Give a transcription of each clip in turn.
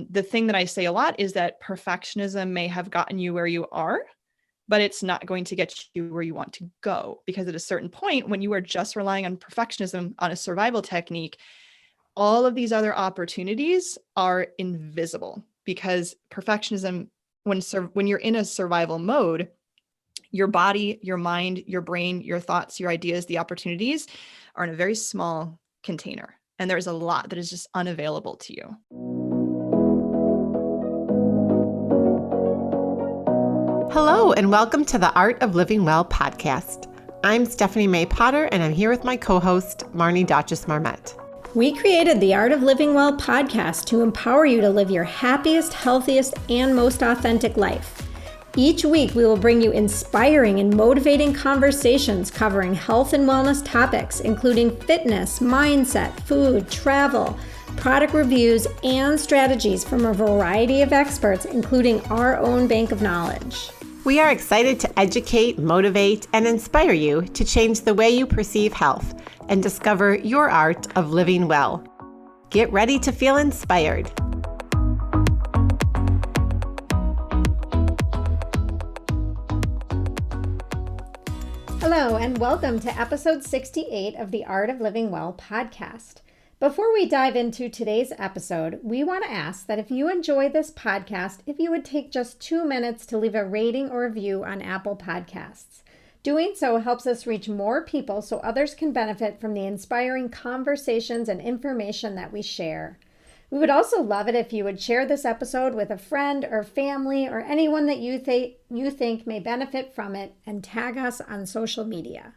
The thing that I say a lot is that perfectionism may have gotten you where you are, but it's not going to get you where you want to go. Because at a certain point, when you are just relying on perfectionism on a survival technique, all of these other opportunities are invisible. Because perfectionism, when you're in a survival mode, your body, your mind, your brain, your thoughts, your ideas, the opportunities are in a very small container. And there's a lot that is just unavailable to you. Hello, and welcome to the Art of Living Well podcast. I'm Stephanie May Potter, and I'm here with my co-host, Marnie Dotches-Marmette. We created the Art of Living Well podcast to empower you to live your happiest, healthiest, and most authentic life. Each week, we will bring you inspiring and motivating conversations covering health and wellness topics, including fitness, mindset, food, travel, product reviews, and strategies from a variety of experts, including our own bank of knowledge. We are excited to educate, motivate, and inspire you to change the way you perceive health and discover your art of living well. Get ready to feel inspired. Hello, and welcome to episode 68 of the Art of Living Well podcast. Before we dive into today's episode, we want to ask that if you enjoy this podcast, if you would take just 2 minutes to leave a rating or review on Apple Podcasts. Doing so helps us reach more people so others can benefit from the inspiring conversations and information that we share. We would also love it if you would share this episode with a friend or family or anyone that you think may benefit from it, and tag us on social media.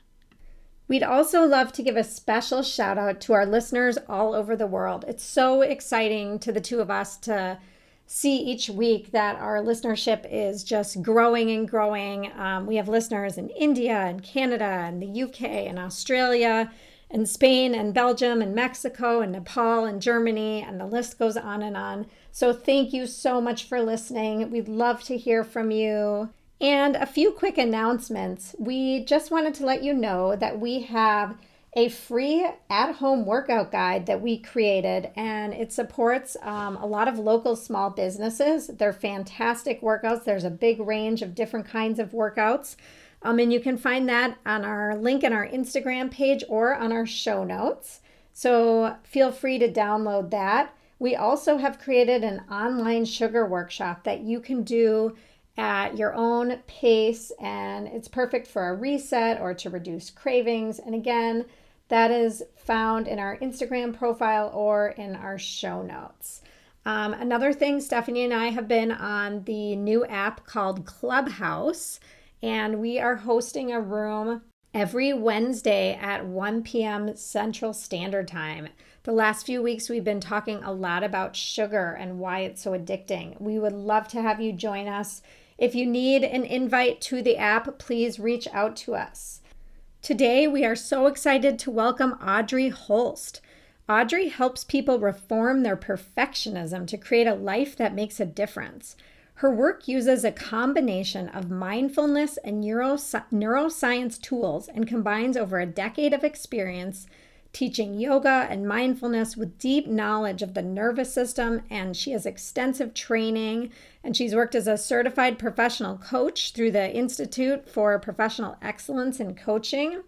We'd also love to give a special shout out to our listeners all over the world. It's so exciting to the two of us to see each week that our listenership is just growing and growing. We have listeners in India and Canada and the UK and Australia and Spain and Belgium and Mexico and Nepal and Germany, and the list goes on and on. So thank you so much for listening. We'd love to hear from you. And a few quick announcements. We just wanted to let you know that we have a free at-home workout guide that we created, and it supports a lot of local small businesses. They're fantastic workouts. There's a big range of different kinds of workouts, and you can find that on our link in our Instagram page or on our show notes. So feel free to download that. We also have created an online sugar workshop that you can do at your own pace, and it's perfect for a reset or to reduce cravings. And again, that is found in our Instagram profile or in our show notes. Another thing, Stephanie and I have been on the new app called Clubhouse, and we are hosting a room every Wednesday at 1 p.m. Central Standard Time. The last few weeks, we've been talking a lot about sugar and why it's so addicting. We would love to have you join us. If you need an invite to the app, please reach out to us. Today, we are so excited to welcome Audrey Holst. Audrey helps people reform their perfectionism to create a life that makes a difference. Her work uses a combination of mindfulness and neuroscience tools and combines over a decade of experience teaching yoga and mindfulness with deep knowledge of the nervous system, and she has extensive training, and she's worked as a certified professional coach through the Institute for Professional Excellence in Coaching.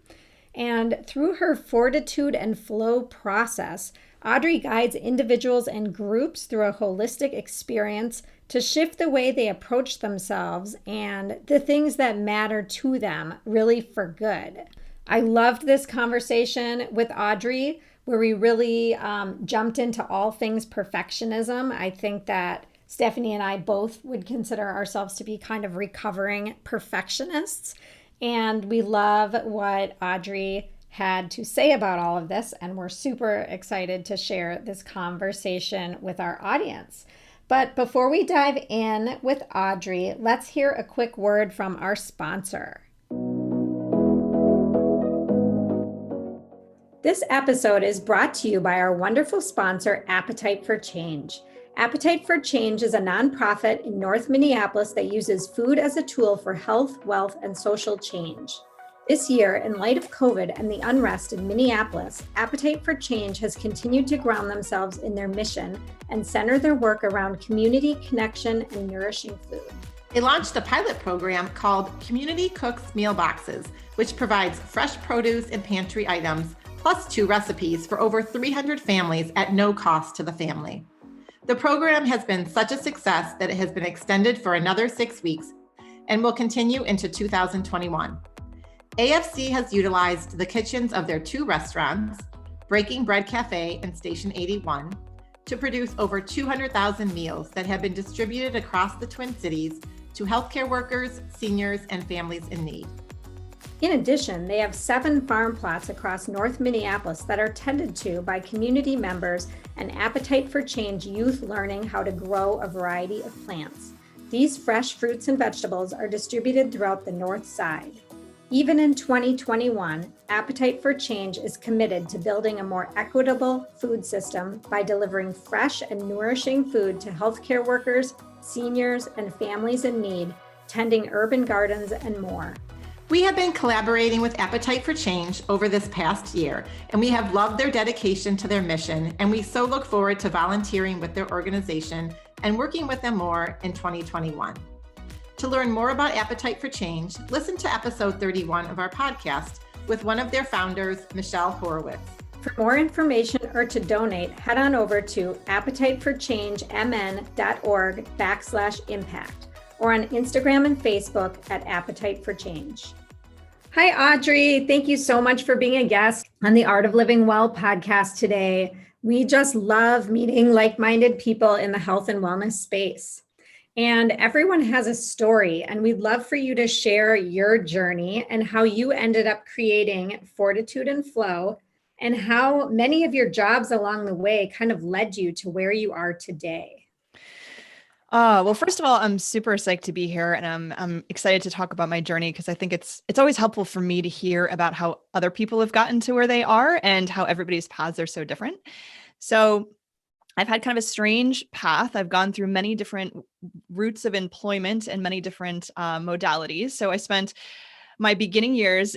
And through her Fortitude and Flow process, Audrey guides individuals and groups through a holistic experience to shift the way they approach themselves and the things that matter to them, really for good. I loved this conversation with Audrey, where we really jumped into all things perfectionism. I think that Stephanie and I both would consider ourselves to be kind of recovering perfectionists. And we love what Audrey had to say about all of this. And we're super excited to share this conversation with our audience. But before we dive in with Audrey, let's hear a quick word from our sponsor. This episode is brought to you by our wonderful sponsor, Appetite for Change. Appetite for Change is a nonprofit in North Minneapolis that uses food as a tool for health, wealth, and social change. This year, in light of COVID and the unrest in Minneapolis, Appetite for Change has continued to ground themselves in their mission and center their work around community connection and nourishing food. They launched a pilot program called Community Cooks Meal Boxes, which provides fresh produce and pantry items, plus 2 recipes for over 300 families at no cost to the family. The program has been such a success that it has been extended for another 6 weeks and will continue into 2021. AFC has utilized the kitchens of their 2 restaurants, Breaking Bread Cafe and Station 81, to produce over 200,000 meals that have been distributed across the Twin Cities to healthcare workers, seniors, and families in need. In addition, they have 7 farm plots across North Minneapolis that are tended to by community members and Appetite for Change youth learning how to grow a variety of plants. These fresh fruits and vegetables are distributed throughout the North Side. Even in 2021, Appetite for Change is committed to building a more equitable food system by delivering fresh and nourishing food to healthcare workers, seniors, and families in need, tending urban gardens, and more. We have been collaborating with Appetite for Change over this past year, and we have loved their dedication to their mission, and we so look forward to volunteering with their organization and working with them more in 2021. To learn more about Appetite for Change, listen to episode 31 of our podcast with one of their founders, Michelle Horowitz. For more information or to donate, head on over to appetiteforchangemn.org/impact or on Instagram and Facebook at Appetite for Change. Hi, Audrey. Thank you so much for being a guest on the Art of Living Well podcast today. We just love meeting like-minded people in the health and wellness space. And everyone has a story, and we'd love for you to share your journey and how you ended up creating Fortitude and Flow, and how many of your jobs along the way kind of led you to where you are today. Well, first of all, I'm super psyched to be here, and I'm excited to talk about my journey because I think it's always helpful for me to hear about how other people have gotten to where they are and how everybody's paths are so different. So I've had kind of a strange path. I've gone through many different routes of employment and many different modalities. So I spent my beginning years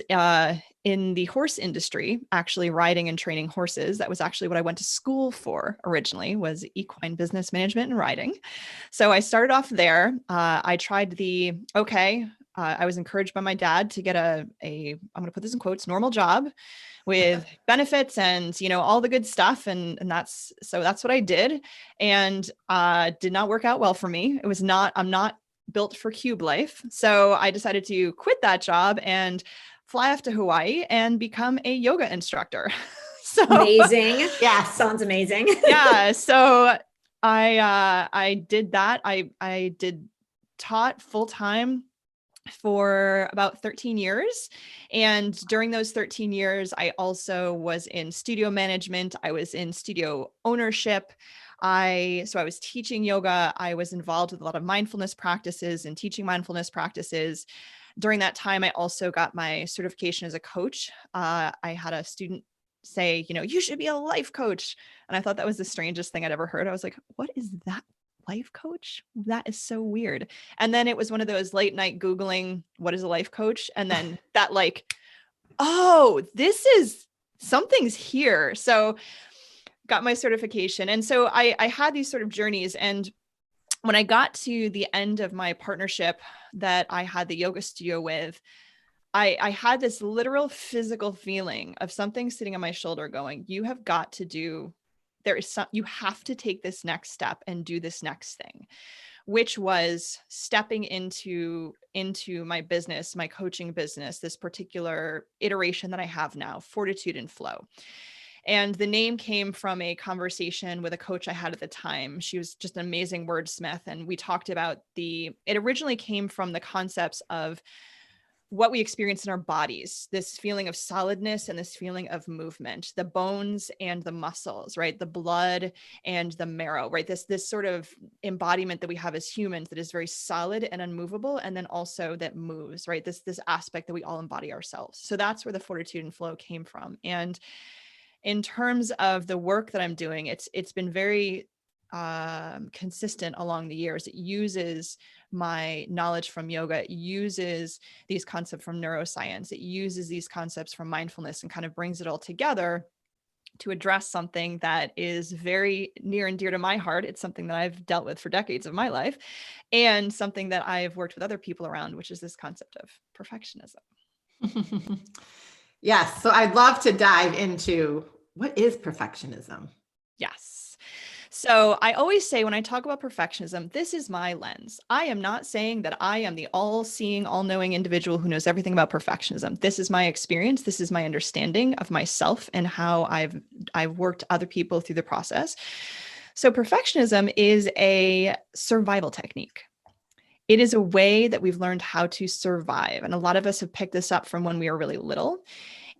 in the horse industry, actually riding and training horses. That was actually what I went to school for originally, was equine business management and riding. So I started off there. I tried I was encouraged by my dad to get I'm going to put this in quotes, normal job with benefits and, all the good stuff. And that's what I did, and did not work out well for me. I'm not built for cube life. So I decided to quit that job and fly off to Hawaii and become a yoga instructor. So amazing. Yeah. Sounds amazing. Yeah. So I did that. I taught full-time for about 13 years. And during those 13 years, I also was in studio management. I was in studio ownership. I was teaching yoga. I was involved with a lot of mindfulness practices and teaching mindfulness practices. During that time, I also got my certification as a coach. I had a student say, you should be a life coach. And I thought that was the strangest thing I'd ever heard. I was like, what is that? Life coach? That is so weird. And then it was one of those late night Googling, what is a life coach? And then that something's here. So got my certification. And so I had these sort of journeys. And when I got to the end of my partnership that I had the yoga studio with, I had this literal physical feeling of something sitting on my shoulder going, you have to take this next step and do this next thing, which was stepping into my business, my coaching business, this particular iteration that I have now, Fortitude and Flow. And the name came from a conversation with a coach I had at the time. She was just an amazing wordsmith. And we talked about it originally came from the concepts of what we experience in our bodies, this feeling of solidness and this feeling of movement, the bones and the muscles, right? The blood and the marrow, right? This sort of embodiment that we have as humans that is very solid and unmovable, and then also that moves, right? This aspect that we all embody ourselves. So that's where the Fortitude and Flow came from. And in terms of the work that I'm doing, it's been very consistent along the years. It uses my knowledge from yoga. It uses these concepts from neuroscience. It uses these concepts from mindfulness and kind of brings it all together to address something that is very near and dear to my heart. It's something that I've dealt with for decades of my life, and something that I've worked with other people around, which is this concept of perfectionism. Yes. So I'd love to dive into what is perfectionism? Yes. So I always say when I talk about perfectionism, this is my lens. I am not saying that I am the all-seeing, all-knowing individual who knows everything about perfectionism. This is my experience. This is my understanding of myself and how I've worked other people through the process. So perfectionism is a survival technique. It is a way that we've learned how to survive. And a lot of us have picked this up from when we were really little.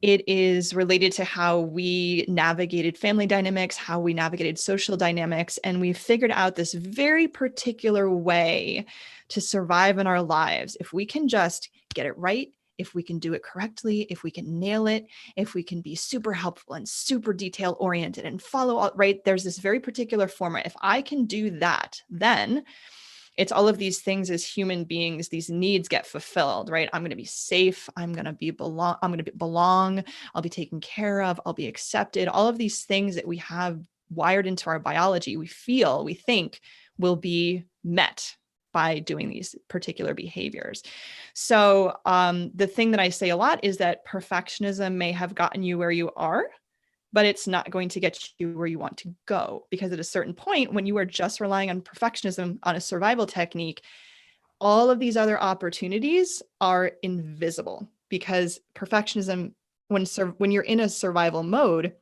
It is related to how we navigated family dynamics, how we navigated social dynamics, and we figured out this very particular way to survive in our lives. If we can just get it right, if we can do it correctly, if we can nail it, if we can be super helpful and super detail oriented and follow all, right? There's this very particular format. If I can do that, then it's all of these things as human beings, these needs get fulfilled, right? I'm going to be safe. I'm going to belong. I'll be taken care of. I'll be accepted. All of these things that we have wired into our biology, we think will be met by doing these particular behaviors. So the thing that I say a lot is that perfectionism may have gotten you where you are, but it's not going to get you where you want to go, because at a certain point, when you are just relying on perfectionism on a survival technique, all of these other opportunities are invisible, because perfectionism, when you're in a survival mode,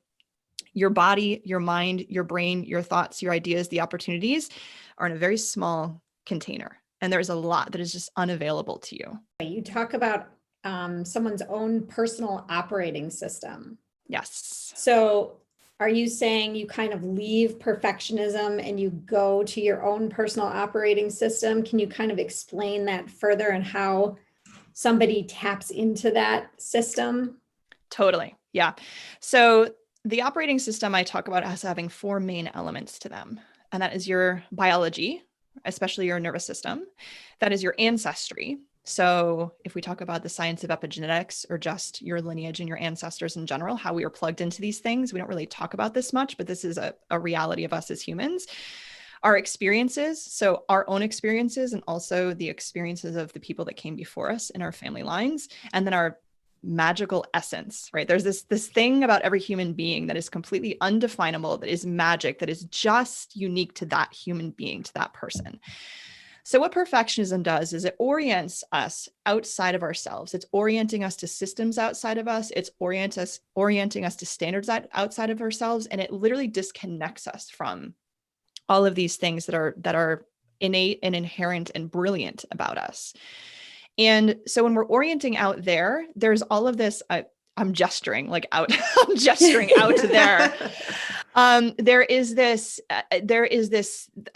your body, your mind, your brain, your thoughts, your ideas, the opportunities are in a very small container. And there's a lot that is just unavailable to you. You talk about someone's own personal operating system. Yes. So are you saying you kind of leave perfectionism and you go to your own personal operating system? Can you kind of explain that further and how somebody taps into that system? Totally. Yeah. So the operating system I talk about as having four main elements to them. And that is your biology, especially your nervous system. That is your ancestry. So if we talk about the science of epigenetics, or just your lineage and your ancestors in general, how we are plugged into these things, we don't really talk about this much, but this is a reality of us as humans. Our experiences, so our own experiences, and also the experiences of the people that came before us in our family lines, and then our magical essence, right? There's this thing about every human being that is completely undefinable, that is magic, that is just unique to that human being, to that person. So what perfectionism does is it orients us outside of ourselves. It's orienting us to systems outside of us. It's orienting us to standards outside of ourselves. And it literally disconnects us from all of these things that are innate and inherent and brilliant about us. And so when we're orienting out there, there's all of this, I'm gesturing like out, I'm gesturing out to there. There is this,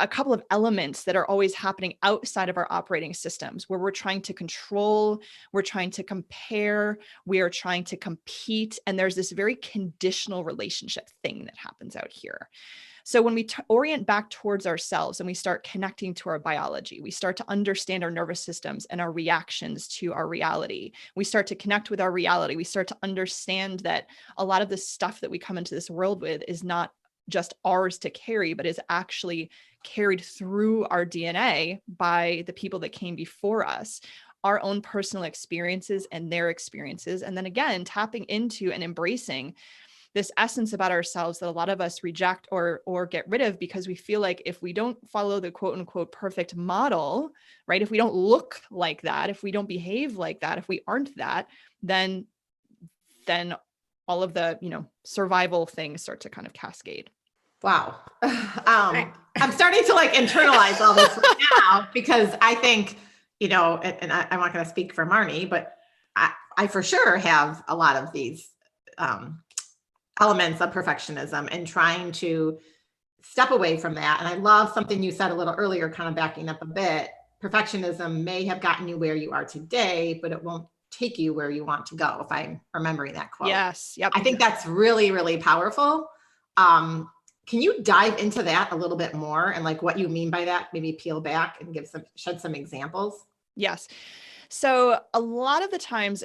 a couple of elements that are always happening outside of our operating systems, where we're trying to control, we're trying to compare, we are trying to compete. And there's this very conditional relationship thing that happens out here. So when we orient back towards ourselves and we start connecting to our biology, we start to understand our nervous systems and our reactions to our reality. We start to connect with our reality. We start to understand that a lot of the stuff that we come into this world with is not just ours to carry, but is actually carried through our DNA by the people that came before us, our own personal experiences and their experiences. And then again, tapping into and embracing this essence about ourselves that a lot of us reject or get rid of, because we feel like if we don't follow the quote unquote perfect model, right? If we don't look like that, if we don't behave like that, if we aren't that, then all of the, survival things start to kind of cascade. Wow. I'm starting to internalize all this right now, because I think, and I'm not going to speak for Marnie, but I for sure have a lot of these elements of perfectionism and trying to step away from that. And I love something you said a little earlier, kind of backing up a bit. Perfectionism may have gotten you where you are today, but it won't take you where you want to go, if I'm remembering that quote. Yes. Yep. I think that's really, really powerful. Can you dive into that a little bit more and like what you mean by that? Maybe peel back and shed some examples. Yes. So a lot of the times,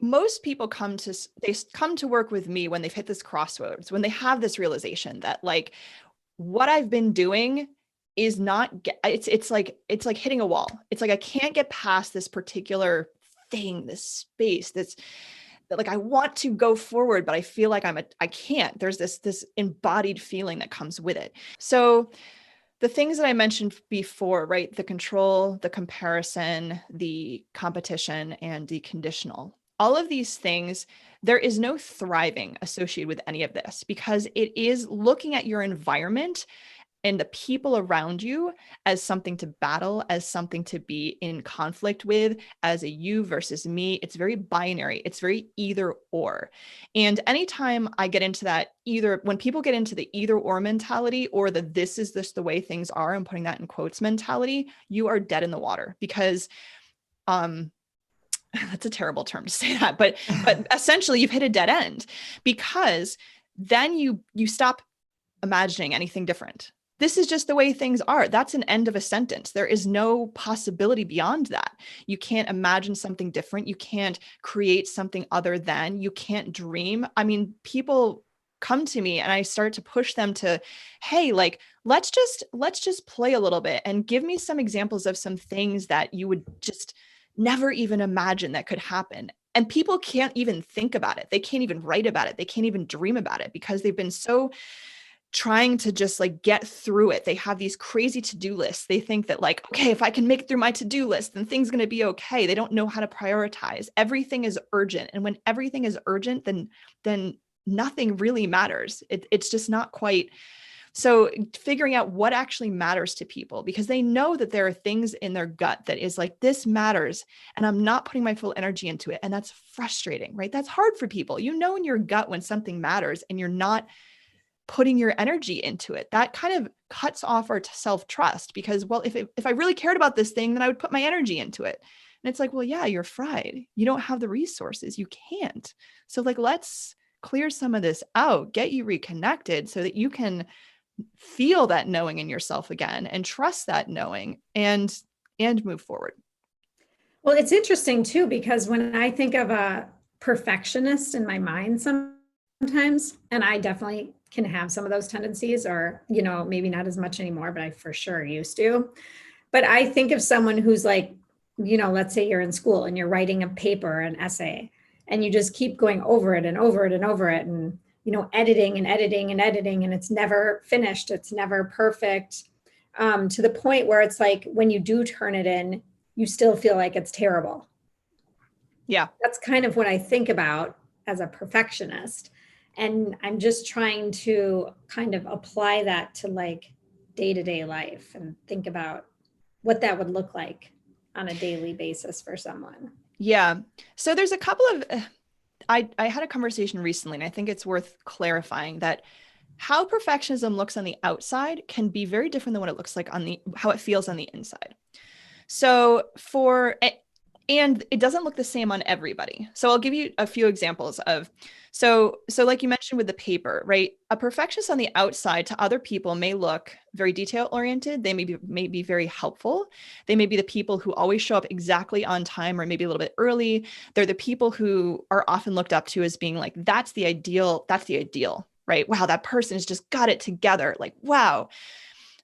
most people they come to work with me when they've hit this crossroads, when they have this realization that like what I've been doing is not, it's like hitting a wall. It's like, I can't get past this particular thing, this space, that like I want to go forward, but I feel like I can't. There's this embodied feeling that comes with it. So the things that I mentioned before, right? The control, the comparison, the competition, and the conditional. All of these things, there is no thriving associated with any of this because it is looking at your environment and the people around you as something to battle, as something to be in conflict with, as a you versus me. It's very binary. It's very either or. And anytime I get into that, when people get into the either or mentality or this is just the way things are, I'm putting that in quotes mentality, you are dead in the water because, that's a terrible term to say that, but essentially you've hit a dead end because then you stop imagining anything different. This is just the way things are. That's an end of a sentence. There is no possibility beyond that. You can't imagine something different. You can't create something other than. You can't dream. I mean, people come to me and I start to push them to, hey, like, let's just play a little bit and give me some examples of some things that you would just never even imagine that could happen. And people can't even think about it. They can't even write about it. They can't even dream about it because they've been so trying to just like get through it. They have these crazy to-do lists. They think that like, okay, if I can make it through my to-do list, then things going to be okay. They don't know how to prioritize. Everything is urgent. And when everything is urgent, then nothing really matters. It's just not quite. So figuring out what actually matters to people, because they know that there are things in their gut that is like, this matters, and I'm not putting my full energy into it. And that's frustrating, right? That's hard for people. You know in your gut when something matters and you're not putting your energy into it. That kind of cuts off our self-trust because, well, if I really cared about this thing, then I would put my energy into it. And it's like, well, yeah, you're fried. You don't have the resources. You can't. So like, let's clear some of this out, get you reconnected so that you can feel that knowing in yourself again and trust that knowing and move forward. Well, it's interesting too, because when I think of a perfectionist in my mind sometimes, and I definitely can have some of those tendencies, or, you know, maybe not as much anymore, but I for sure used to. But I think of someone who's like, you know, let's say you're in school and you're writing a paper, an essay, and you just keep going over it and over it and over it, and, you know, editing and editing and editing, and it's never finished. It's never perfect, to the point where it's like, when you do turn it in, you still feel like it's terrible. Yeah. That's kind of what I think about as a perfectionist. And I'm just trying to kind of apply that to like day-to-day life and think about what that would look like on a daily basis for someone. Yeah. So there's a couple of, I had a conversation recently, and I think it's worth clarifying that how perfectionism looks on the outside can be very different than what it looks like how it feels on the inside. So and it doesn't look the same on everybody. So I'll give you a few examples of, so like you mentioned with the paper, right? A perfectionist on the outside to other people may look very detail oriented. They may be very helpful. They may be the people who always show up exactly on time or maybe a little bit early. They're the people who are often looked up to as being like, that's the ideal, right? Wow, that person has just got it together. Like, wow.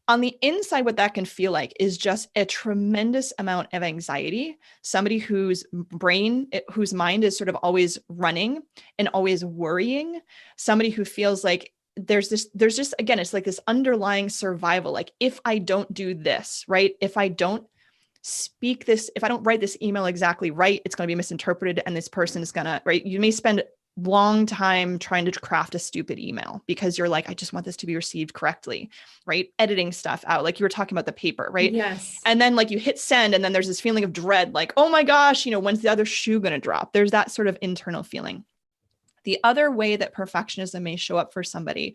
On the inside, what that can feel like is just a tremendous amount of anxiety. Somebody whose mind is sort of always running and always worrying. Somebody who feels like there's just, again, it's like this underlying survival. Like, if I don't do this, right? If I don't speak this, if I don't write this email exactly right, it's going to be misinterpreted. And this person is going to, right? You may spend long time trying to craft a stupid email because you're like, I just want this to be received correctly, right? Editing stuff out. Like you were talking about the paper, right? Yes. And then like you hit send, and then there's this feeling of dread, like, oh my gosh, when's the other shoe going to drop? There's that sort of internal feeling. The other way that perfectionism may show up for somebody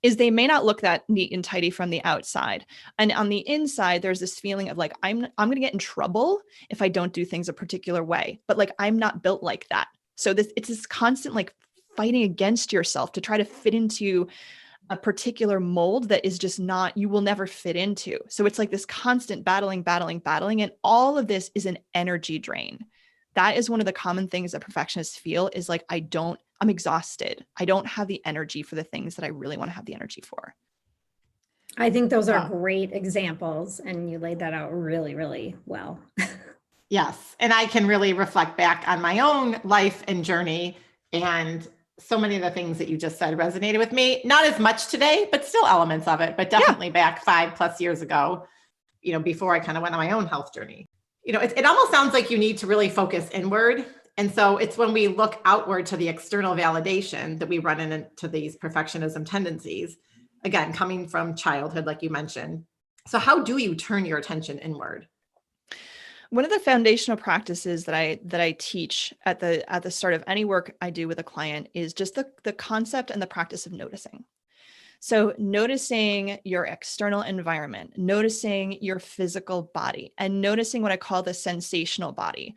is they may not look that neat and tidy from the outside. And on the inside, there's this feeling of like, I'm going to get in trouble if I don't do things a particular way, but like, I'm not built like that. So it's this constant like fighting against yourself to try to fit into a particular mold that is just not, you will never fit into. So it's like this constant battling. And all of this is an energy drain. That is one of the common things that perfectionists feel is like, I'm exhausted. I don't have the energy for the things that I really want to have the energy for. I think those are great examples, and you laid that out really, really well. Yes. And I can really reflect back on my own life and journey, and so many of the things that you just said resonated with me. Not as much today, but still elements of it, but definitely back 5+ years ago, before I kind of went on my own health journey. It almost sounds like you need to really focus inward. And so it's when we look outward to the external validation that we run into these perfectionism tendencies, again, coming from childhood, like you mentioned. So how do you turn your attention inward? One of the foundational practices that I teach at the start of any work I do with a client is just the concept and the practice of noticing. So noticing your external environment, noticing your physical body, and noticing what I call the sensational body,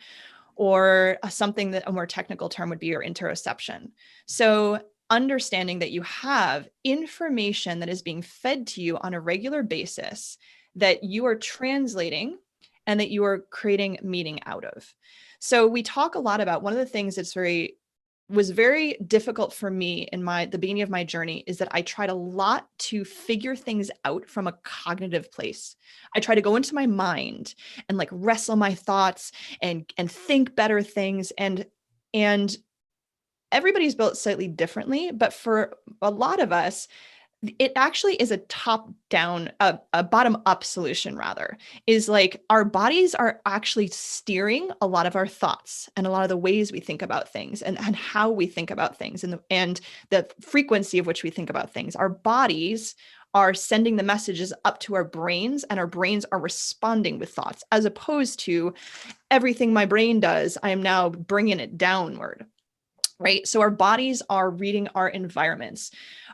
or something that a more technical term would be your interoception. So understanding that you have information that is being fed to you on a regular basis that you are translating and that you are creating meaning out of. So we talk a lot about, one of the things that's was very difficult for me in the beginning of my journey is that I tried a lot to figure things out from a cognitive place. I try to go into my mind and like wrestle my thoughts and think better things. And everybody's built slightly differently, but for a lot of us, it actually is a top down, a bottom up solution rather, is like our bodies are actually steering a lot of our thoughts and a lot of the ways we think about things and how we think about things and the frequency of which we think about things. Our bodies are sending the messages up to our brains, and our brains are responding with thoughts, as opposed to everything my brain does, I am now bringing it downward. Right? So our bodies are reading our environments.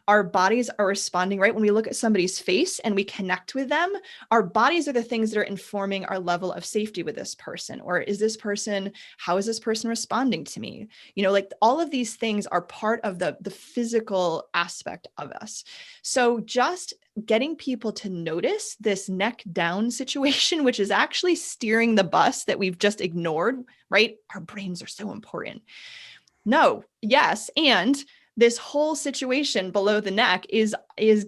Our bodies are responding, right? When we look at somebody's face and we connect with them, our bodies are the things that are informing our level of safety with this person. Or how is this person responding to me? Like all of these things are part of the physical aspect of us. So just getting people to notice this neck down situation, which is actually steering the bus that we've just ignored, right? Our brains are so important. No, yes. And this whole situation below the neck is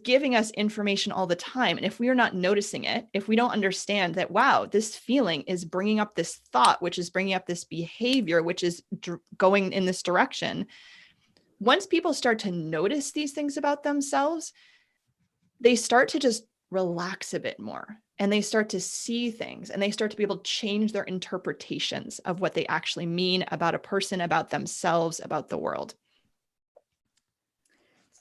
giving us information all the time. And if we are not noticing it, if we don't understand that, wow, this feeling is bringing up this thought, which is bringing up this behavior, which is going in this direction. Once people start to notice these things about themselves, they start to just relax a bit more. And they start to see things, and they start to be able to change their interpretations of what they actually mean about a person, about themselves, about the world.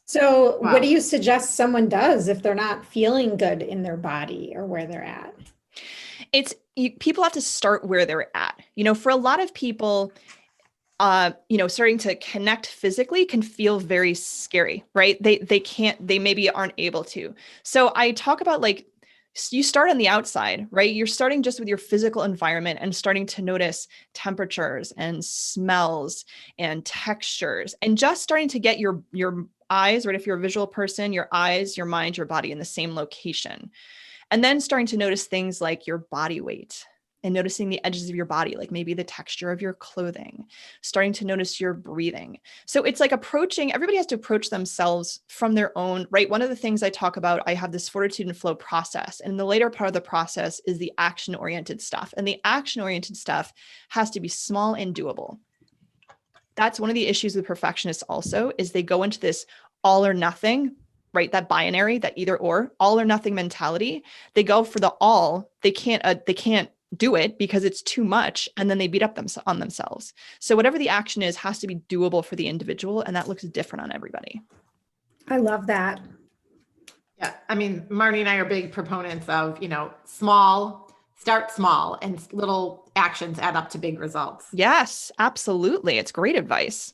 So What do you suggest someone does if they're not feeling good in their body or where they're at? People have to start where they're at. For a lot of people, starting to connect physically can feel very scary, right? They maybe aren't able to. So I talk about you start on the outside, right? You're starting just with your physical environment and starting to notice temperatures and smells and textures, and just starting to get your eyes, right? If you're a visual person, your eyes, your mind, your body in the same location. And then starting to notice things like your body weight and noticing the edges of your body, like maybe the texture of your clothing, starting to notice your breathing. So it's like everybody has to approach themselves from their own, right? One of the things I talk about, I have this fortitude and flow process. And the later part of the process is the action-oriented stuff. And the action-oriented stuff has to be small and doable. That's one of the issues with perfectionists also, is they go into this all or nothing, right? That binary, that either or, all or nothing mentality. They go for the all. They can't do it because it's too much, and then they beat up on themselves. So whatever the action is has to be doable for the individual, and that looks different on everybody. I love that. Yeah. I mean, Marnie and I are big proponents of, start small, and little actions add up to big results. Yes, absolutely. It's great advice.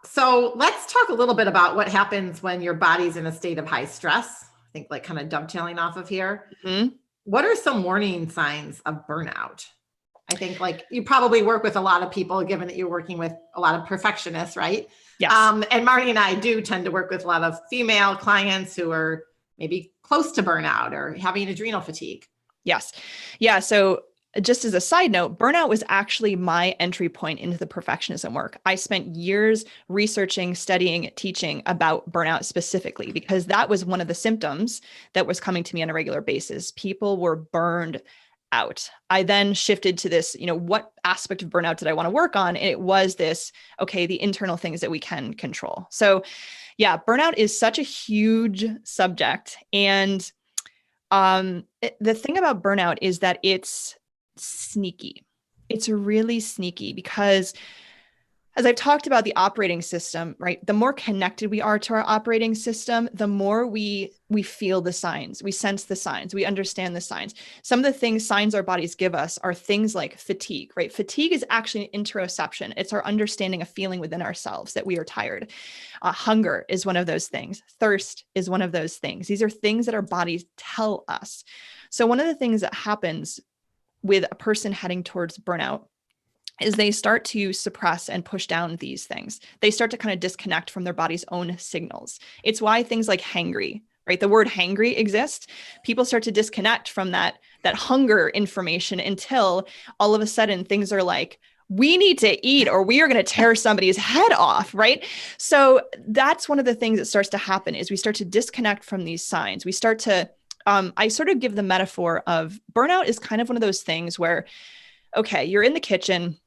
So let's talk a little bit about what happens when your body's in a state of high stress. I think kind of dovetailing off of here. Mm-hmm. What are some warning signs of burnout? I think like you probably work with a lot of people, given that you're working with a lot of perfectionists, right? Yes. And Marty and I do tend to work with a lot of female clients who are maybe close to burnout or having adrenal fatigue. Yes. Yeah. So just as a side note, burnout was actually my entry point into the perfectionism work. I spent years researching, studying, teaching about burnout specifically, because that was one of the symptoms that was coming to me on a regular basis. People were burned out. I then shifted to this, what aspect of burnout did I want to work on? And it was this, okay, the internal things that we can control. So yeah, burnout is such a huge subject. And the thing about burnout is that it's sneaky. It's really sneaky because, as I've talked about the operating system, right? The more connected we are to our operating system, the more we feel the signs, we sense the signs, we understand the signs. Some of the signs our bodies give us are things like fatigue, right? Fatigue is actually an interoception. It's our understanding of feeling within ourselves that we are tired. Hunger is one of those things. Thirst is one of those things. These are things that our bodies tell us. So one of the things that happens with a person heading towards burnout is they start to suppress and push down these things. They start to kind of disconnect from their body's own signals. It's why things like hangry, right? The word hangry exists. People start to disconnect from that hunger information until all of a sudden things are like, we need to eat or we are going to tear somebody's head off, right? So that's one of the things that starts to happen is we start to disconnect from these signs. We start to, I sort of give the metaphor of burnout is kind of one of those things where, okay, you're in the kitchen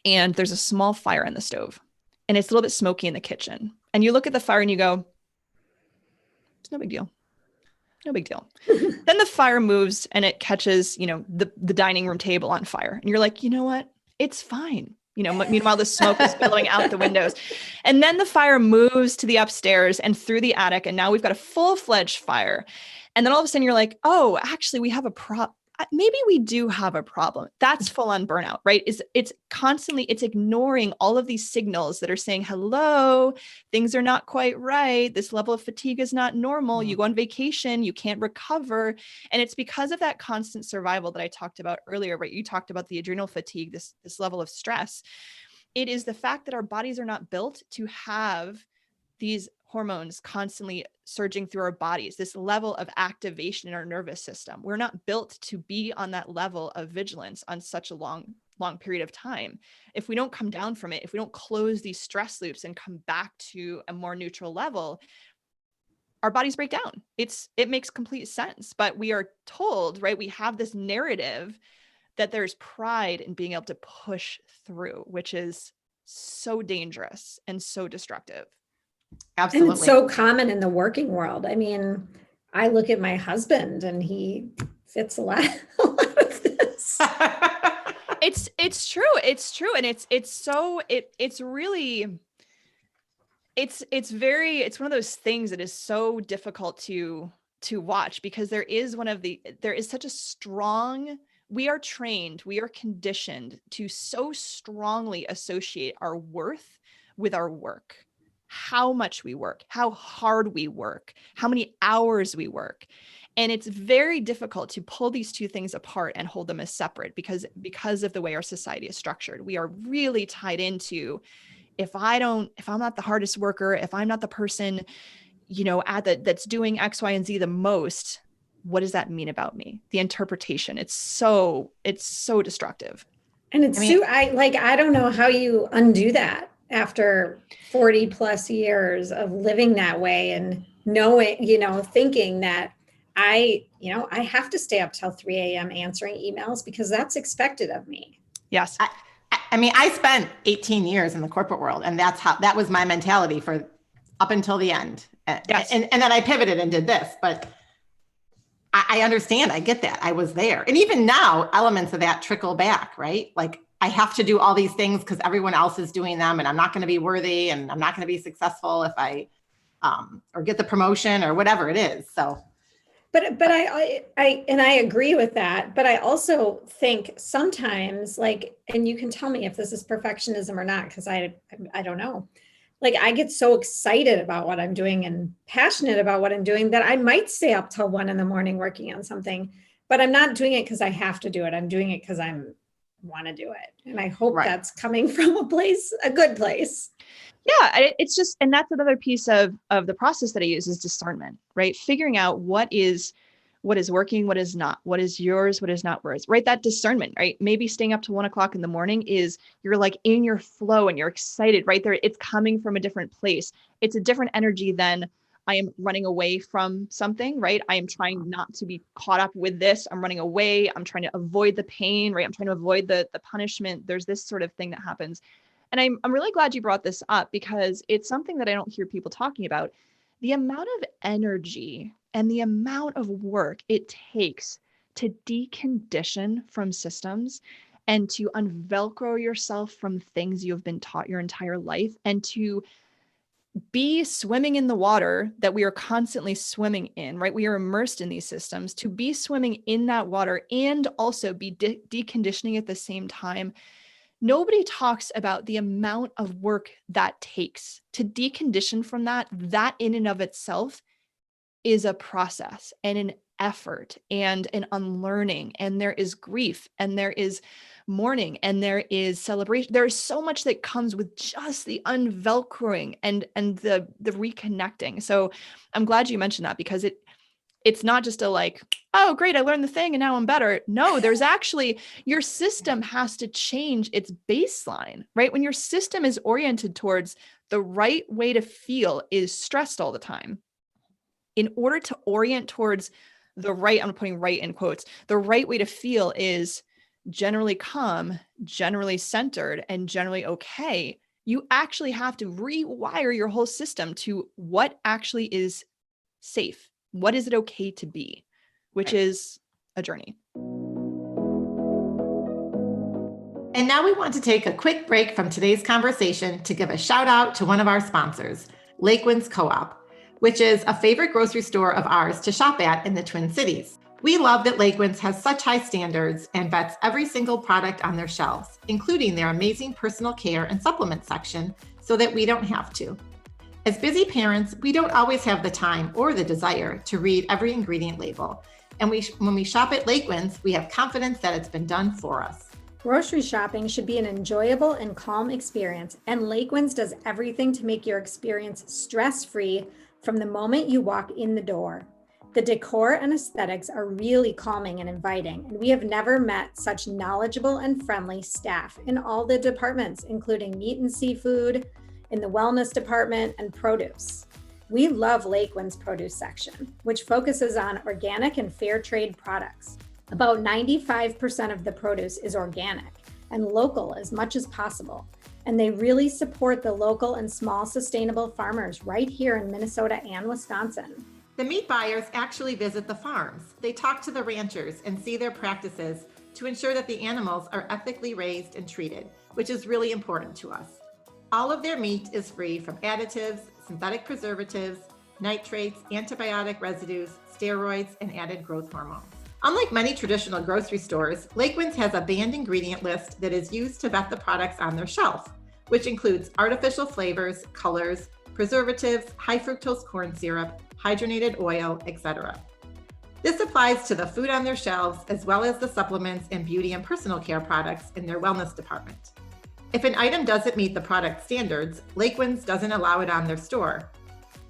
and there's a small fire in the stove and it's a little bit smoky in the kitchen. And you look at the fire and you go, it's no big deal. No big deal. Then the fire moves and it catches, the dining room table on fire. And you're like, you know what? It's fine. Meanwhile, the smoke is billowing out the windows. And then the fire moves to the upstairs and through the attic. And now we've got a full-fledged fire. And then all of a sudden you're like, oh, actually we have a problem. Maybe we do have a problem. That's full on burnout, right? It's constantly, it's ignoring all of these signals that are saying, hello, things are not quite right. This level of fatigue is not normal. You go on vacation, you can't recover. And it's because of that constant survival that I talked about earlier, right? You talked about the adrenal fatigue, this level of stress. It is the fact that our bodies are not built to have these hormones constantly surging through our bodies, this level of activation in our nervous system. We're not built to be on that level of vigilance on such a long period of time. If we don't come down from it, if we don't close these stress loops and come back to a more neutral level, our bodies break down. It makes complete sense, but we are told, right? We have this narrative that there's pride in being able to push through, which is so dangerous and so destructive. Absolutely. And it's so common in the working world. I mean, I look at my husband and he fits a lot of this. It's true. It's true. And it's one of those things that is so difficult to watch because there is such a strong, we are trained, we are conditioned to so strongly associate our worth with our work. How much we work, how hard we work, how many hours we work. And it's very difficult to pull these two things apart and hold them as separate because of the way our society is structured. We are really tied into, if I'm not the hardest worker, if I'm not the person, that's doing X, Y, and Z the most, what does that mean about me? The interpretation, it's so destructive. And I don't know how you undo that after 40 plus years of living that way and knowing, thinking that I have to stay up till 3 a.m. answering emails because that's expected of me. Yes. I spent 18 years in the corporate world and that was my mentality for up until the end. Yes. And then I pivoted and did this, but I understand. I get that. I was there. And even now, elements of that trickle back, right? Like I have to do all these things because everyone else is doing them and I'm not going to be worthy and I'm not going to be successful if I, or get the promotion or whatever it is. So. But I agree with that. But I also think sometimes and you can tell me if this is perfectionism or not, because I don't know. I get so excited about what I'm doing and passionate about what I'm doing that I might stay up till 1 a.m. working on something, but I'm not doing it because I have to do it. I'm doing it because I'm want to do it. And I hope Right. that's coming from a good place. Yeah, it's just, and that's another piece of the process that I use is discernment, right? Figuring out what is working, what is not, what is yours, what is not yours, right? That discernment, right? Maybe staying up to 1:00 in the morning is you're like in your flow and you're excited, right there. It's coming from a different place. It's a different energy than I am running away from something, right? I am trying not to be caught up with this. I'm running away. I'm trying to avoid the pain, right? I'm trying to avoid the punishment. There's this sort of thing that happens. And I'm really glad you brought this up because it's something that I don't hear people talking about. The amount of energy and the amount of work it takes to decondition from systems and to unvelcro yourself from things you have been taught your entire life and to be swimming in the water that we are constantly swimming in, right? We are immersed in these systems. To be swimming in that water and also be deconditioning at the same time. Nobody talks about the amount of work that takes to decondition from that. That in and of itself is a process and an effort and an unlearning. And there is grief and there is mourning and there is celebration. There is so much that comes with just the unvelcroing and the reconnecting. So I'm glad you mentioned that because it's not just a like, oh, great, I learned the thing and now I'm better. No, there's actually, your system has to change its baseline, right? When your system is oriented towards the right way to feel is stressed all the time. In order to orient towards the right, I'm putting right in quotes, the right way to feel is generally calm, generally centered, and generally okay. You actually have to rewire your whole system to what actually is safe. What is it okay to be, which is a journey. And now we want to take a quick break from today's conversation to give a shout out to one of our sponsors, Lakewinds Co-op, which is a favorite grocery store of ours to shop at in the Twin Cities. We love that Lakewinds has such high standards and vets every single product on their shelves, including their amazing personal care and supplement section, so that we don't have to. As busy parents, we don't always have the time or the desire to read every ingredient label. And when we shop at Lakewinds, we have confidence that it's been done for us. Grocery shopping should be an enjoyable and calm experience, and Lakewinds does everything to make your experience stress-free from the moment you walk in the door. The decor and aesthetics are really calming and inviting, and we have never met such knowledgeable and friendly staff in all the departments, including meat and seafood, in the wellness department, and produce. We love Lakewinds' produce section, which focuses on organic and fair trade products. About 95% of the produce is organic and local as much as possible, and they really support the local and small sustainable farmers right here in Minnesota and Wisconsin. The meat buyers actually visit the farms. They talk to the ranchers and see their practices to ensure that the animals are ethically raised and treated, which is really important to us. All of their meat is free from additives, synthetic preservatives, nitrates, antibiotic residues, steroids, and added growth hormones. Unlike many traditional grocery stores, Lakewinds has a banned ingredient list that is used to vet the products on their shelf, which includes artificial flavors, colors, preservatives, high fructose corn syrup, hydrogenated oil, etc. This applies to the food on their shelves as well as the supplements and beauty and personal care products in their wellness department. If an item doesn't meet the product standards, Lakewinds doesn't allow it on their store,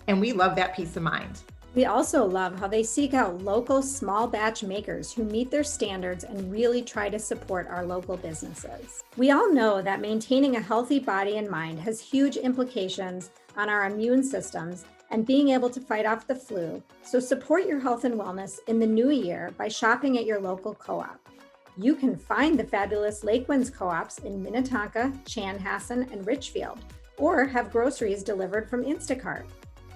and we love that peace of mind. We also love how they seek out local small batch makers who meet their standards and really try to support our local businesses. We all know that maintaining a healthy body and mind has huge implications on our immune systems and being able to fight off the flu. So support your health and wellness in the new year by shopping at your local co-op. You can find the fabulous Lakewinds co-ops in Minnetonka, Chanhassen, and Richfield, or have groceries delivered from Instacart.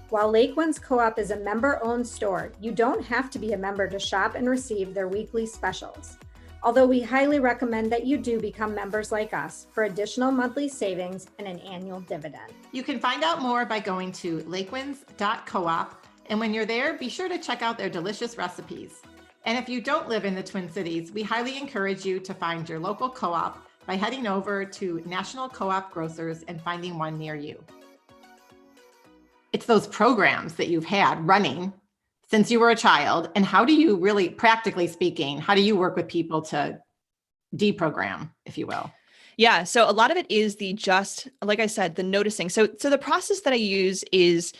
While Lakewinds Co-op is a member-owned store, you don't have to be a member to shop and receive their weekly specials. Although we highly recommend that you do become members like us for additional monthly savings and an annual dividend. You can find out more by going to lakewinds.coop, and when you're there, be sure to check out their delicious recipes. And if you don't live in the Twin Cities, we highly encourage you to find your local co-op by heading over to National Co-op Grocers and finding one near you. It's those programs that you've had running since you were a child. And how do you really, practically speaking, how do you work with people to deprogram, if you will? Yeah. So a lot of it is like I said, the noticing. So the process that I use is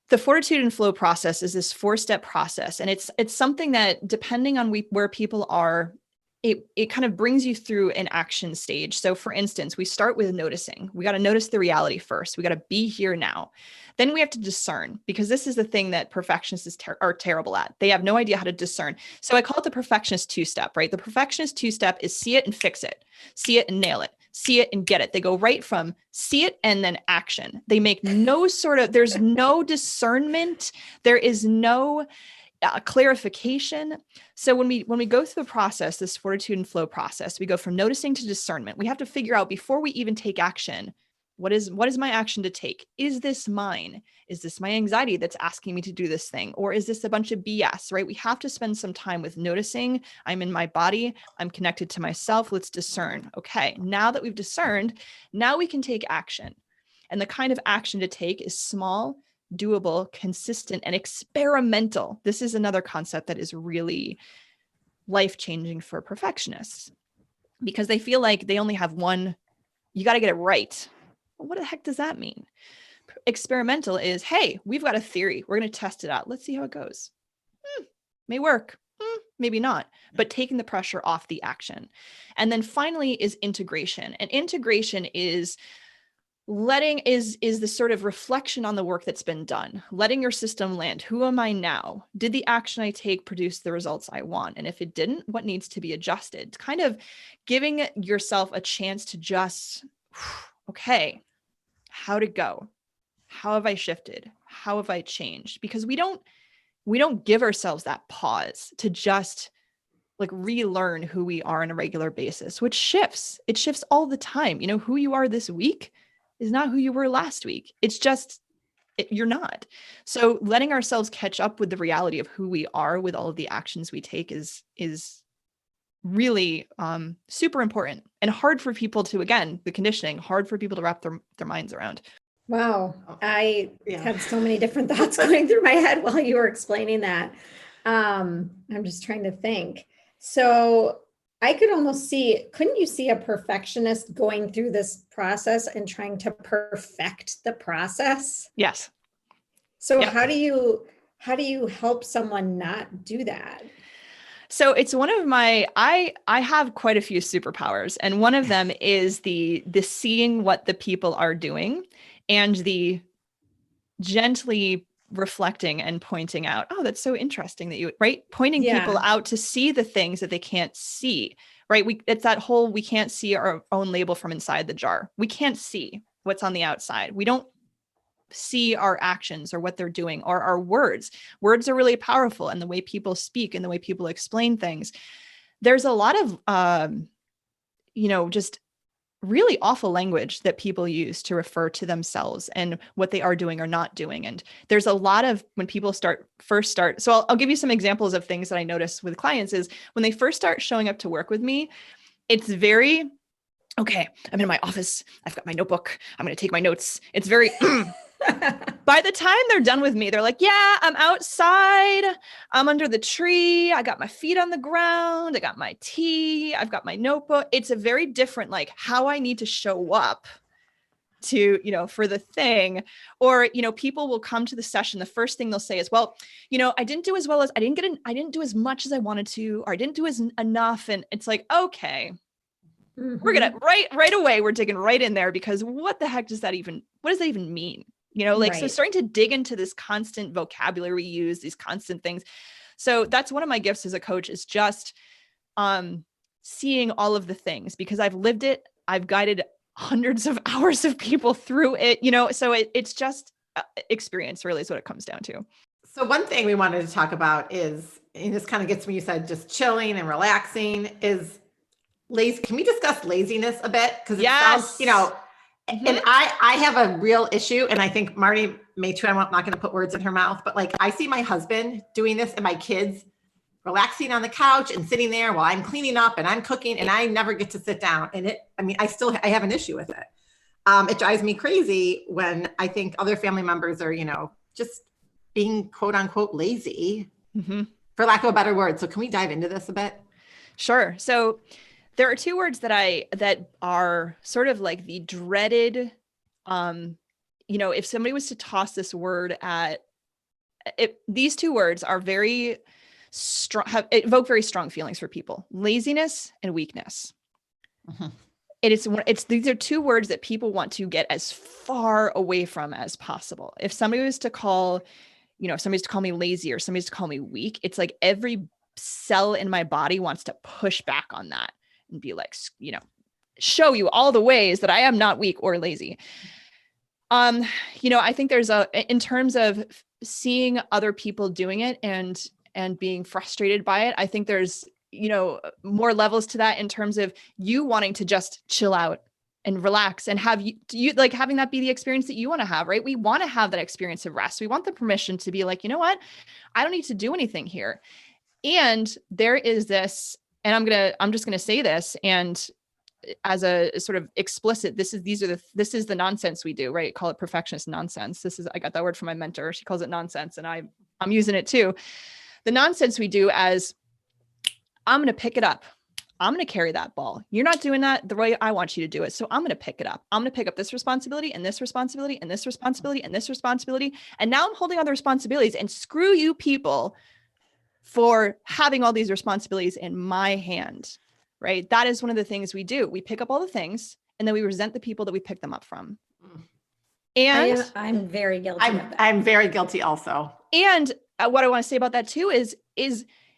the Fortitude and Flow process is this 4-step process. And it's something that, depending on where people are, it kind of brings you through an action stage. So for instance, we start with noticing. We got to notice the reality first. We got to be here now. Then we have to discern, because this is the thing that perfectionists are terrible at. They have no idea how to discern. So I call it the perfectionist 2-step, right? The perfectionist 2-step is see it and fix it, see it and nail it, see it and get it. They go right from see it and then action. They make there's no discernment. There is no clarification. So when we go through the process, this Fortitude and Flow process, we go from noticing to discernment. We have to figure out, before we even take action, what is my action to take? Is this mine? Is this my anxiety that's asking me to do this thing? Or is this a bunch of BS, right? We have to spend some time with noticing. I'm in my body. I'm connected to myself. Let's discern. Okay, now that we've discerned, now we can take action. And the kind of action to take is small, doable, consistent, and experimental. This is another concept that is really life-changing for perfectionists, because they feel like they only have one, you got to get it right. Well, what the heck does that mean? Experimental is, hey, we've got a theory. We're going to test it out. Let's see how it goes. May work. Maybe not, but taking the pressure off the action. And then finally is integration. And integration is the sort of reflection on the work that's been done, letting your system land. Who am I now? Did the action I take produce the results I want? And if it didn't, what needs to be adjusted? Kind of giving yourself a chance to just, okay, how'd it go? How have I shifted? How have I changed? Because we don't give ourselves that pause to just like relearn who we are on a regular basis, which shifts. It shifts all the time. Who you are this week is not who you were last week. It's just, you're not. So letting ourselves catch up with the reality of who we are with all of the actions we take is really super important, and hard for people to, again, the conditioning, hard for people to wrap their minds around. Wow. I had so many different thoughts going through my head while you were explaining that. I'm just trying to think. So I could almost couldn't you see a perfectionist going through this process and trying to perfect the process? Yes. So how do you help someone not do that? So it's one of I have quite a few superpowers, and one of them is the seeing what the people are doing and the gently reflecting and pointing out, oh, that's so interesting that pointing people out to see the things that they can't see, right? It's that whole, we can't see our own label from inside the jar. We can't see what's on the outside. We don't see our actions or what they're doing or our words. Words are really powerful, and the way people speak and the way people explain things. There's a lot of, just really awful language that people use to refer to themselves and what they are doing or not doing. And there's a lot of, when people first start, so I'll give you some examples of things that I notice with clients is when they first start showing up to work with me, it's very, okay, I'm in my office. I've got my notebook. I'm going to take my notes. It's very, by the time they're done with me, they're like, yeah, I'm outside. I'm under the tree. I got my feet on the ground. I got my tea. I've got my notebook. It's a very different, like, how I need to show up to, for the thing. Or, people will come to the session. The first thing they'll say is, well, I didn't do as well as I didn't do as much as I wanted to, or I didn't do enough. And it's like, okay, we're going to right away, we're digging right in there, because what the heck does that even mean? So starting to dig into this constant vocabulary we use, these constant things. So that's one of my gifts as a coach, is just seeing all of the things, because I've lived it. I've guided hundreds of hours of people through it, so it's just experience really is what it comes down to. So one thing we wanted to talk about is, and this kind of gets me, you said just chilling and relaxing, is lazy. Can we discuss laziness a bit? Because it sounds, and I have a real issue, and I think Marty may too. I'm not going to put words in her mouth, but like, I see my husband doing this and my kids relaxing on the couch and sitting there while I'm cleaning up and I'm cooking, and I never get to sit down. And I have an issue with it. It drives me crazy when I think other family members are, just being quote unquote lazy, for lack of a better word. So can we dive into this a bit? Sure. So There are two words that are sort of like the dreaded, if somebody was to toss this word at it, these two words are very strong, evoke very strong feelings for people: laziness and weakness. Mhm. These are two words that people want to get as far away from as possible. If somebody was to call, if somebody's to call me lazy or somebody's to call me weak, it's like every cell in my body wants to push back on that and be like, show you all the ways that I am not weak or lazy. I think in terms of seeing other people doing it and being frustrated by it, I think there's, more levels to that in terms of you wanting to just chill out and relax and have you like having that be the experience that you want to have, right? We want to have that experience of rest. We want the permission to be like, you know what? I don't need to do anything here. And there is this, and I'm just going to say this, and as a sort of explicit, this is the nonsense we do, right? Call it perfectionist nonsense. I got that word from my mentor. She calls it nonsense, and I'm using it too. The nonsense we do as, I'm going to pick it up. I'm going to carry that ball. You're not doing that the way I want you to do it. So I'm going to pick it up. I'm going to pick up this responsibility and this responsibility and this responsibility and this responsibility. And now I'm holding on the responsibilities, and screw you people for having all these responsibilities in my hand, right? That is one of the things we do. We pick up all the things and then we resent the people that we pick them up from. And I'm very guilty of that. I'm very guilty also. And what I want to say about that too is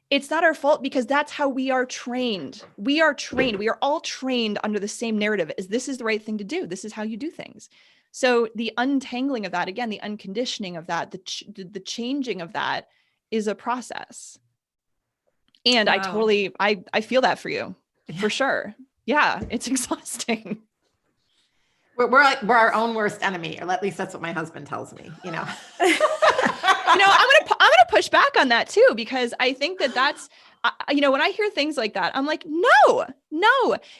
it's not our fault, because that's how we are trained. We are trained. We are all trained under the same narrative as this is the right thing to do. This is how you do things. So the untangling of that, again, the unconditioning of that, the changing of that is a process. And wow. I feel that for you, for sure. Yeah, it's exhausting. We're our own worst enemy, or at least that's what my husband tells me, I'm gonna push back on that too, because I think that's, when I hear things like that, I'm like, no,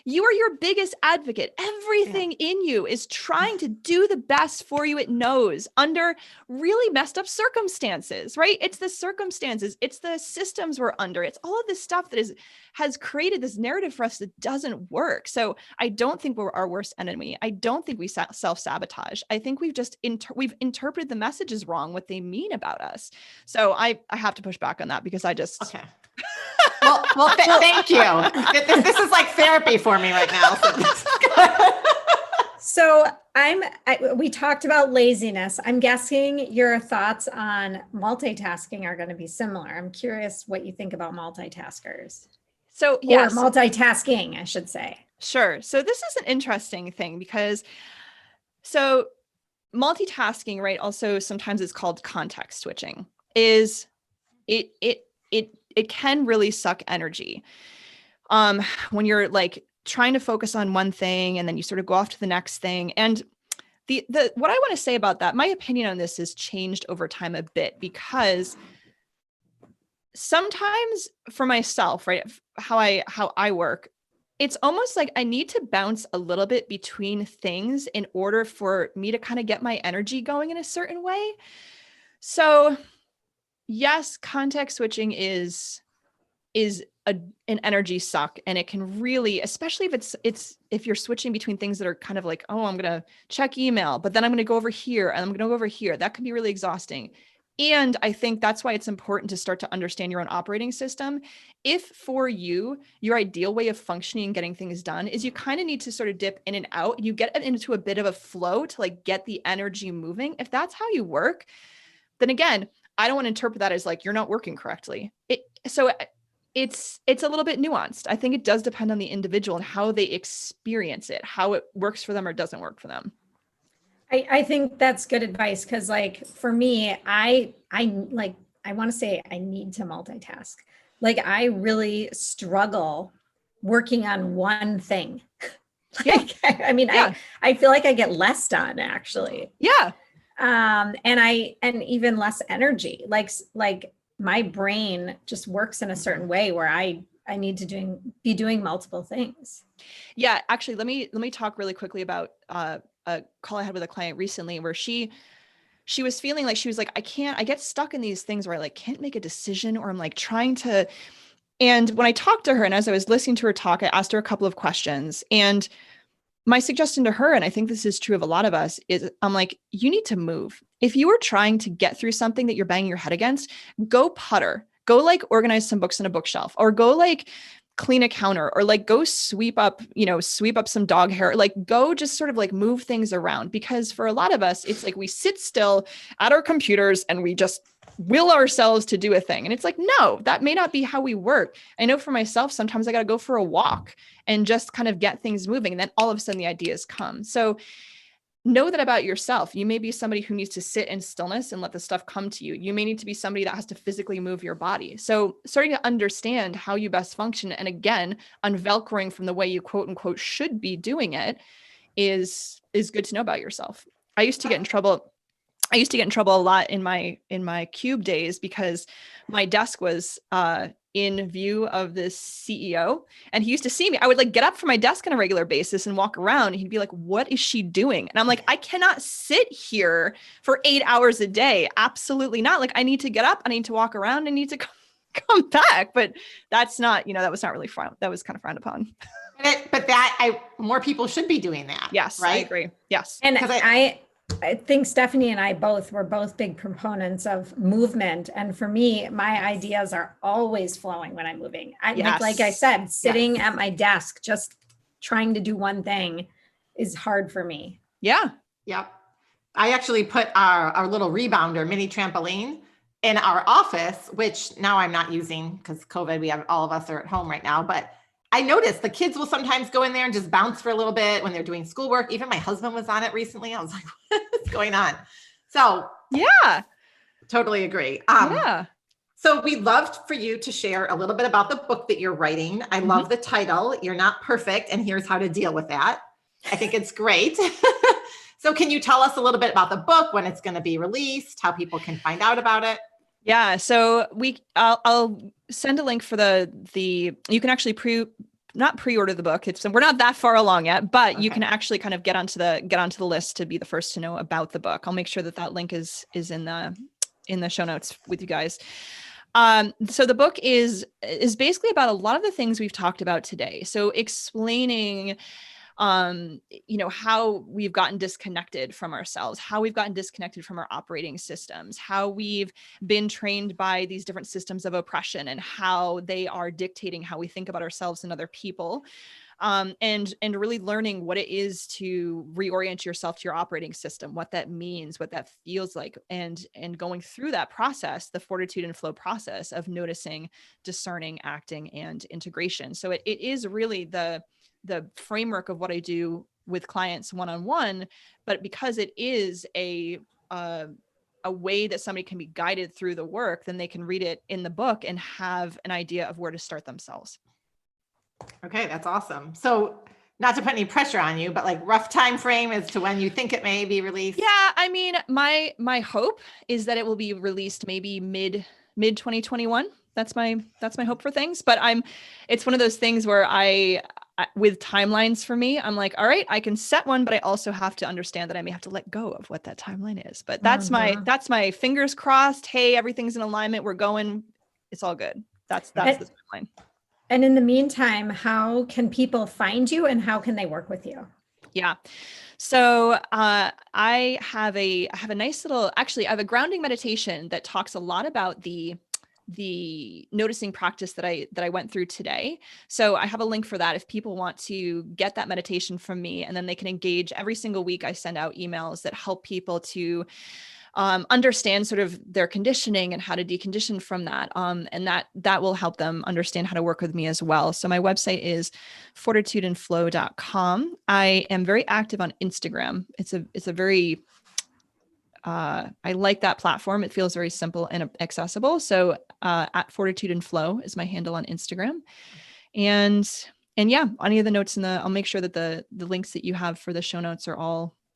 you are your biggest advocate. Everything in you is trying to do the best for you. It knows under really messed up circumstances, right? It's the circumstances, it's the systems we're under. It's all of this stuff that has created this narrative for us that doesn't work. So I don't think we're our worst enemy. I don't think we self-sabotage. I think we've just we've interpreted the messages wrong, what they mean about us. So I have to push back on that, because I just, okay. Well, thank you. This is like therapy for me right now. So we talked about laziness. I'm guessing your thoughts on multitasking are going to be similar. I'm curious what you think about multitaskers. So yes. Or multitasking, I should say. Sure. So this is an interesting thing, because multitasking, right? Also, sometimes it's called context switching. It can really suck energy. When you're like trying to focus on one thing and then you sort of go off to the next thing. And what I want to say about that, my opinion on this has changed over time a bit, because sometimes for myself, right, how I work, it's almost like I need to bounce a little bit between things in order for me to kind of get my energy going in a certain way. So yes, context switching is an energy suck, and it can really, especially if you're switching between things that are kind of like, oh, I'm going to check email, but then I'm going to go over here and I'm going to go over here. That can be really exhausting. And I think that's why it's important to start to understand your own operating system. If for you, your ideal way of functioning and getting things done is you kind of need to sort of dip in and out, you get into a bit of a flow to like get the energy moving. If that's how you work, then again, I don't want to interpret that as like, you're not working correctly. It's a little bit nuanced. I think it does depend on the individual and how they experience it, how it works for them or doesn't work for them. I think that's good advice, because like for me, I want to say I need to multitask. Like I really struggle working on one thing. I feel like I get less done actually. Yeah. And even less energy. Like my brain just works in a certain way where I need to be doing multiple things. Yeah, actually, let me talk really quickly about a call I had with a client recently where she was feeling like, she was like, I get stuck in these things where I like can't make a decision, or I'm like trying to And when I talked to her and as I was listening to her talk, I asked her a couple of questions. And my suggestion to her, and I think this is true of a lot of us, is I'm like, you need to move. If you are trying to get through something that you're banging your head against, go putter, go like organize some books on a bookshelf, or go like clean a counter, or like go sweep up some dog hair, like go just sort of like move things around. Because for a lot of us, it's like we sit still at our computers and we just will ourselves to do a thing. And it's like, no, that may not be how we work. I know for myself, sometimes I got to go for a walk and just kind of get things moving. And then all of a sudden the ideas come. So know that about yourself. You may be somebody who needs to sit in stillness and let the stuff come to you. You may need to be somebody that has to physically move your body. So starting to understand how you best function, and again, unvelcroing from the way you quote unquote should be doing it is good to know about yourself. I used to get in trouble a lot in my cube days because my desk was in view of this CEO, and he used to see me. I would like get up from my desk on a regular basis and walk around, and he'd be like, "What is she doing?" And I'm like, "I cannot sit here for 8 hours a day. Absolutely not. Like I need to get up, I need to walk around, I need to come back." But that's not, that was not really frowned. That was kind of frowned upon. But more people should be doing that. Yes, right? I agree. Yes. And I think Stephanie and I were both big proponents of movement. And for me, my ideas are always flowing when I'm moving. Like I said, sitting at my desk, just trying to do one thing is hard for me. Yeah. Yep. I actually put our little rebounder mini trampoline in our office, which now I'm not using because COVID, all of us are at home right now, but I noticed the kids will sometimes go in there and just bounce for a little bit when they're doing schoolwork. Even my husband was on it recently. I was like, what's going on? So yeah, totally agree. Yeah. So we'd love for you to share a little bit about the book that you're writing. I love the title, You're Not Perfect, and Here's How to Deal with That. I think it's great. So can you tell us a little bit about the book, when it's going to be released, how people can find out about it? Yeah. So I'll send a link for you can actually not pre-order the book. We're not that far along yet, but you can actually kind of get onto the list to be the first to know about the book. I'll make sure that link is in the show notes with you guys. So the book is basically about a lot of the things we've talked about today. So explaining how we've gotten disconnected from ourselves, how we've gotten disconnected from our operating systems, how we've been trained by these different systems of oppression and how they are dictating how we think about ourselves and other people. And really learning what it is to reorient yourself to your operating system, what that means, what that feels like, and going through that process, the fortitude and flow process of noticing, discerning, acting, and integration. So it is really the framework of what I do with clients one-on-one, but because it is a way that somebody can be guided through the work, then they can read it in the book and have an idea of where to start themselves. Okay, that's awesome. So not to put any pressure on you, but like rough time frame as to when you think it may be released? Yeah, I mean, my hope is that it will be released maybe mid 2021. That's my hope for things. But it's one of those things where I with timelines for me, I'm like, all right, I can set one, but I also have to understand that I may have to let go of what that timeline is. But that's my fingers crossed. Hey, everything's in alignment. We're going. It's all good. That's the timeline. And in the meantime, how can people find you and how can they work with you? Yeah. So I have a nice little, actually, I have a grounding meditation that talks a lot about the noticing practice that I went through today. So I have a link for that if people want to get that meditation from me, and then they can engage. Every single week I send out emails that help people to understand sort of their conditioning and how to decondition from that. And that will help them understand how to work with me as well. So my website is fortitudeandflow.com. I am very active on Instagram. It's a very, I like that platform. It feels very simple and accessible. So at Fortitude and Flow is my handle on Instagram. And yeah, any of the notes I'll make sure that the links that you have for the show notes can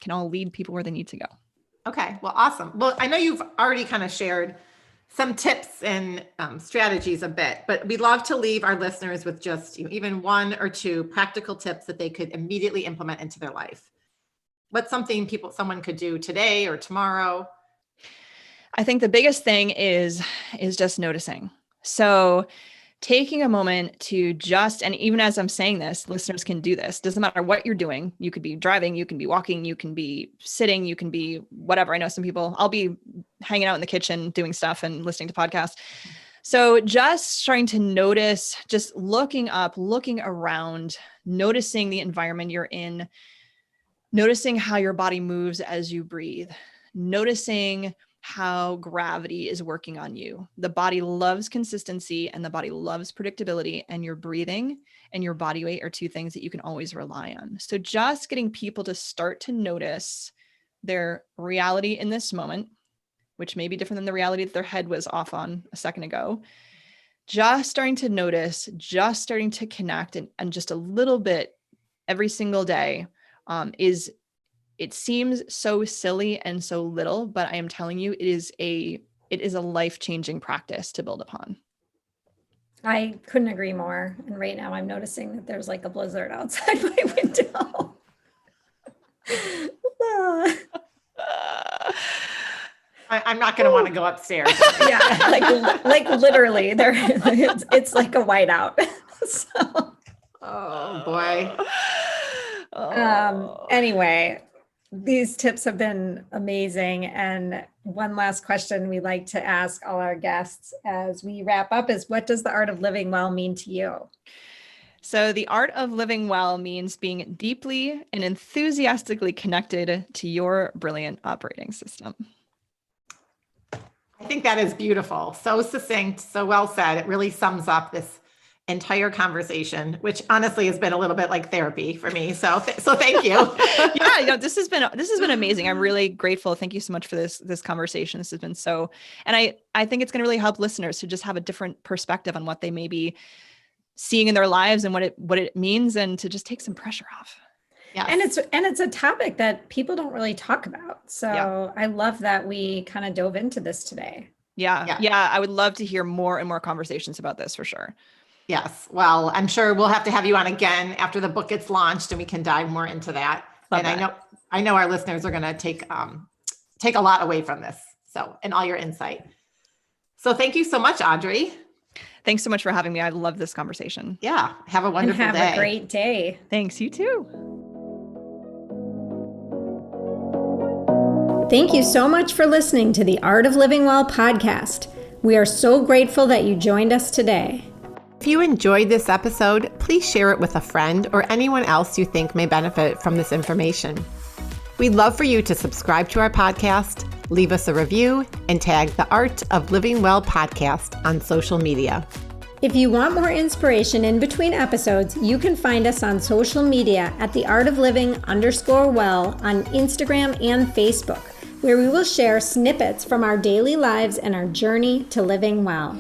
all lead people where they need to go. Okay, well, awesome. Well, I know you've already kind of shared some tips and strategies a bit, but we'd love to leave our listeners with just even one or two practical tips that they could immediately implement into their life. What's something someone could do today or tomorrow? I think the biggest thing is just noticing. So taking a moment to just, and even as I'm saying this, listeners can do this. Doesn't matter what you're doing. You could be driving, you can be walking, you can be sitting, you can be whatever. I know some people, I'll be hanging out in the kitchen doing stuff and listening to podcasts. So just trying to notice, just looking up, looking around, noticing the environment you're in, noticing how your body moves as you breathe, noticing how gravity is working on you. The body loves consistency and the body loves predictability, and your breathing and your body weight are two things that you can always rely on. So just getting people to start to notice their reality in this moment, which may be different than the reality that their head was off on a second ago. Just starting to notice, just starting to connect, and just a little bit every single day it seems so silly and so little, but I am telling you, it is a life-changing practice to build upon. I couldn't agree more. And right now I'm noticing that there's like a blizzard outside my window. I'm not going to want to go upstairs. Yeah, like literally there, it's like a whiteout. So, oh boy. Anyway, these tips have been amazing. And one last question we like to ask all our guests as we wrap up is, what does the art of living well mean to you? So the art of living well means being deeply and enthusiastically connected to your brilliant operating system. I think that is beautiful. So succinct, so well said. It really sums up this entire conversation, which honestly has been a little bit like therapy for me. So thank you. Yeah, this has been amazing. I'm really grateful. Thank you so much for this conversation. This has been so, and I think it's going to really help listeners to just have a different perspective on what they may be seeing in their lives and what it means, and to just take some pressure off. Yeah. And it's a topic that people don't really talk about. So yeah. I love that we kind of dove into this today. Yeah. I would love to hear more and more conversations about this for sure. Yes. Well, I'm sure we'll have to have you on again after the book gets launched and we can dive more into that. Love and that. I know our listeners are going to take a lot away from this. So, and all your insight. So thank you so much, Audrey. Thanks so much for having me. I love this conversation. Yeah. Have a wonderful day. Have a great day. Thanks. You too. Thank you so much for listening to the Art of Living Well podcast. We are so grateful that you joined us today. If you enjoyed this episode, please share it with a friend or anyone else you think may benefit from this information. We'd love for you to subscribe to our podcast, leave us a review, and tag the Art of Living Well podcast on social media. If you want more inspiration in between episodes, you can find us on social media at theartofliving_well on Instagram and Facebook, where we will share snippets from our daily lives and our journey to living well.